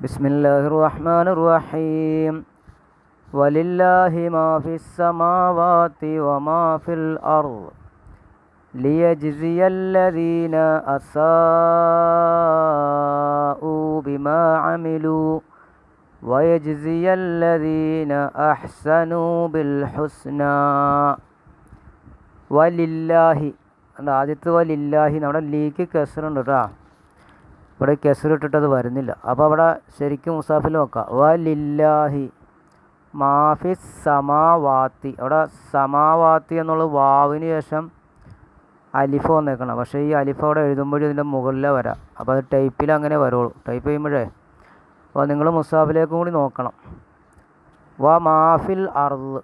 ബിസ്മില്ലാഹിർ റഹ്മാനിർ റഹീം. വലില്ലാഹി മാ ഫിസ് സമാവാതി വമാ ഫിൽ അർദ് ലിയജ്സിയല്ലദീന അസാഉ ബിമാ അമിലു വയജ്സിയല്ലദീന അഹ്സനു ബിൽ ഹുസ്നാ. വലില്ലാഹി, ആദ്യത്തെ വലില്ലാഹി, നമ്മുടെ ലീക്ക് കെസറുണ്ട് കേട്ടോ. ഇവിടെ കെസറിട്ടിട്ടത് വരുന്നില്ല. അപ്പോൾ അവിടെ ശരിക്കും മുസാഫിൽ നോക്കാം. വലില്ലാഹി മാഫിസ് സമാവാത്തി. അവിടെ സമാവാത്തി എന്നുള്ള വാവിന് ശേഷം അലിഫ് വന്നേക്കണം. പക്ഷേ ഈ അലിഫ് അവിടെ എഴുതുമ്പോഴും ഇതിൻ്റെ മുകളിലാണ് വരാം. അപ്പോൾ അത് ടൈപ്പിൽ അങ്ങനെ വരുള്ളൂ. ടൈപ്പ് ചെയ്യുമ്പോഴേ അപ്പോൾ നിങ്ങൾ മുസാഫിലേക്കും കൂടി നോക്കണം. മാഫിൽ അർദ്,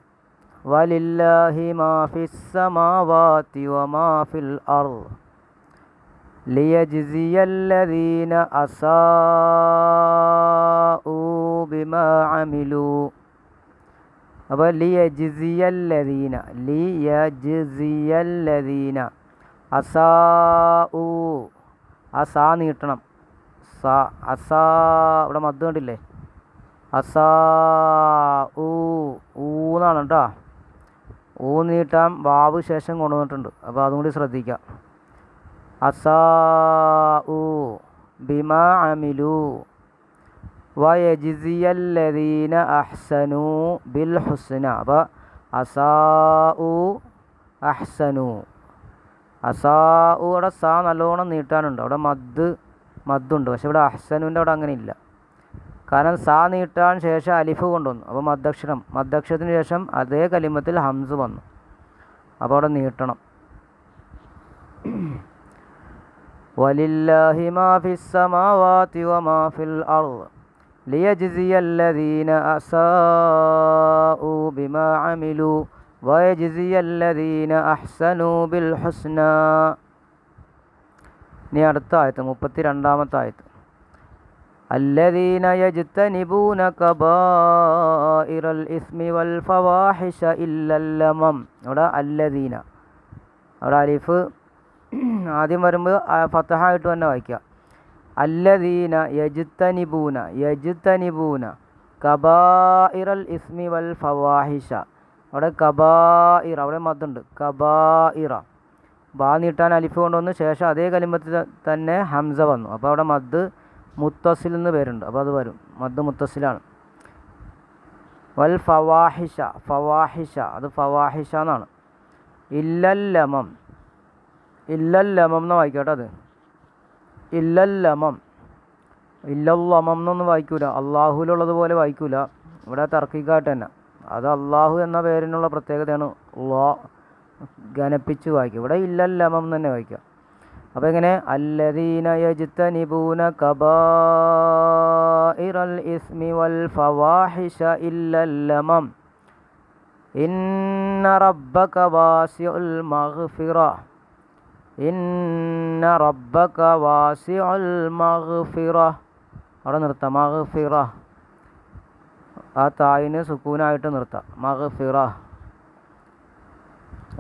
വലില്ലാഹി മാഫിസ് സമാവാത്തി വമാഫിൽ അർദ് ലിയജ്സിയല്ലദീന അസാഉ ബിമാ അമിലു. അപ്പോൾ ലിയജ്സിയല്ലദീന അസാഉ, ആ സാ നീട്ടണം. സാ അസാ, ഇവിടെ മദ് കണ്ടില്ലേ? അസാഉ ഊന്നാണ് കേട്ടോ. ഊ നീട്ടാൻ വാവ് ശേഷം കൊണ്ടുവന്നിട്ടുണ്ട്. അപ്പോൾ അതും കൂടി ശ്രദ്ധിക്കാം. അസാഉ ബിമാ അമിലു വയജ്സിയല്ലദീന അഹ്സനു ബിൽ ഹുസ്ന. അപ്പോൾ അസാഉ അഹ്സനു. അസാഉ അവിടെ സാ നല്ലോണം നീട്ടാനുണ്ട്. അവിടെ മദ്ദുണ്ട്. പക്ഷെ ഇവിടെ അഹ്സനുവിൻ്റെ അവിടെ അങ്ങനെ ഇല്ല. കാരണം സാ നീട്ടാൻ ശേഷം അലിഫ് കൊണ്ടുവന്നു. അപ്പോൾ മദ്ദക്ഷരത്തിന് ശേഷം അതേ കലിമത്തിൽ ഹംസ് വന്നു. അപ്പോൾ അവിടെ നീട്ടണം. വലില്ലാഹി മാ ഫിസ് സമാവാതി വമാ ഫിൽ അർദ് ലിയജ്സിയല്ലദീന അസാഉ ബിമാ അമിലു വയജ്സിയല്ലദീന അഹ്സനു ബിൽ ഹുസ്നാ. ഇനി അടുത്ത ആയത്ത്, 32-ാമത്തെ ആയത്ത്. അല്ലദീന യജ്തനിബൂന കബായിറൽ ഇസ്മി വൽ ഫവാഹിഷ ഇല്ലൽ ലമം. അവിടെ അല്ലദീന, അവിടെ അലിഫ് ആദ്യം വരുമ്പോൾ ഫതഹായിട്ട് തന്നെ വായിക്കുക. അല്ലദീന യജ്തനിബൂന കബായിറൽ ഇസ്മി വൽ ഫവാഹിഷ. അവിടെ കബായിറ, അവിടെ മദ്ദുണ്ട്. കബായിറ, ബാ നീട്ടാൻ അലിഫ് കൊണ്ടുവന്ന് ശേഷം അതേ കലിമത്തിൽ തന്നെ ഹംസ വന്നു. അപ്പോൾ അവിടെ മദ് മുത്തസിൽ എന്ന് പേരുണ്ട്. അപ്പോൾ അത് വരും. മദ് മുത്തസിലാണ്. വൽ ഫവാഹിഷ, അത് ഫവാഹിഷ എന്നാണ്. ഇല്ലല്ലമം എന്ന് വായിക്കട്ടെ. അത് ഇല്ലല്ലമം എന്നൊന്നും വായിക്കൂല. അള്ളാഹുലുള്ളതുപോലെ വായിക്കൂല. ഇവിടെ തർക്കിക്കായിട്ട് തന്നെ. അത് അള്ളാഹു എന്ന പേരിനുള്ള പ്രത്യേകതയാണ്. ഘനപ്പിച്ച് വായിക്കുക. ഇവിടെ ഇല്ലല്ലമം തന്നെ വായിക്കുക. അപ്പോൾ എങ്ങനെ? അല്ലദീന യജ്തനിബൂന കബായിറൽ ഇസ്മി വൽ ഫവാഹിഷ ഇല്ലല്ലമം ഇന്ന റബ്ബക വാസിഉൽ മഗ്ഫിറ. ഇന്ന റബ്ബക വാസിഉൽ മഗ്ഫിറ. അവിടെ നിർത്താം. മഗ്ഫിറ, ആ തായിന് സുക്കൂനായിട്ട് നിർത്താം. മഗ്ഫിറ.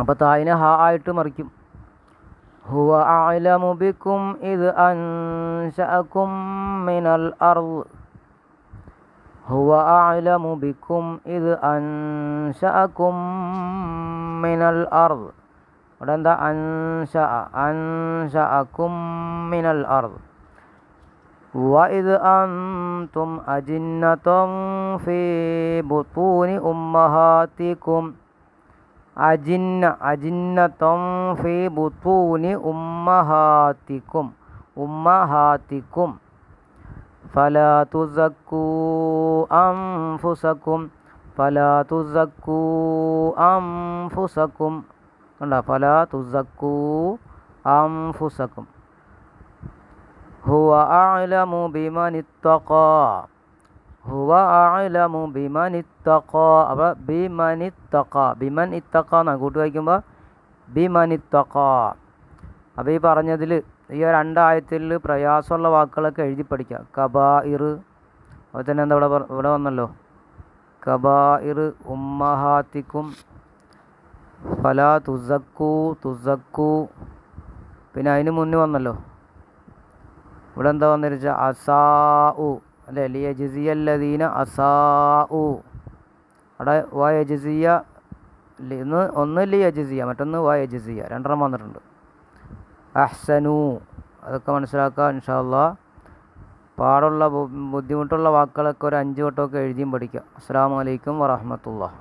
അപ്പോൾ തായിനെ ഹ ആയിട്ട് മറിക്കും. ഹുവ അഅലമു ബിക്കും ഇദ് അൻശഅകും മിനൽ അർദ്. ഹുവ അഅലമു ബിക്കും ഇദ് അൻശഅകും മിനൽ അർദ്. അവിടെ എന്താ? അൻശഅകും മിനൽ അർദ്. വഇദ് അൻതും അജിന്നതും ഫീ ബുതൂനി ഉമ്മഹാതികും. അജിന്നതും ഫീ ബുതൂനി ഉമ്മഹാതികും ഫലാ തുസക്കൂ അൻഫുസകും. കണ്ടോ? ഫലാ തുസക്കൂ അൻഫുസകും. ഹുവ അഅലമു ബിമനിത്തഖാ. അപ്പോൾ ബിമൻ ഇത്തഖ എന്നാണ് കൂട്ടി വായിക്കുമ്പോൾ ബിമനിത്തഖാ. അപ്പോൾ ഈ പറഞ്ഞതിൽ ഈ രണ്ടായത്തിൽ പ്രയാസമുള്ള വാക്കുകളൊക്കെ എഴുതി പഠിക്കുക. കബായിർ, അതുപോലെ തന്നെ എന്താ ഇവിടെ വന്നല്ലോ, കബായിർ ഉമ്മഹാത്തിക്കും ഫലാ തുസക്കൂ. പിന്നെ അതിന് മുന്നേ വന്നല്ലോ, ഇവിടെ എന്താ വന്നിരിച്ചാൽ അസാഉ. അല്ലേ ലിയജിസിയല്ലദീന അസാ ഉ അവിടെ വയജിസിയ ഒന്ന് ലിയജിസിയ മറ്റൊന്ന് വയജിസിയ രണ്ടെണ്ണം വന്നിട്ടുണ്ട്. അഹ്സനു അതൊക്കെ മനസ്സിലാക്കുക ഇൻഷാ അല്ലാഹ്. പാടുള്ള ബുദ്ധിമുട്ടുള്ള വാക്കുകളൊക്കെ ഒരു 5 വട്ടമൊക്കെ എഴുതിയും പഠിക്കുക. അസ്സലാമു അലൈക്കും വറഹ്മത്തുള്ളാഹി.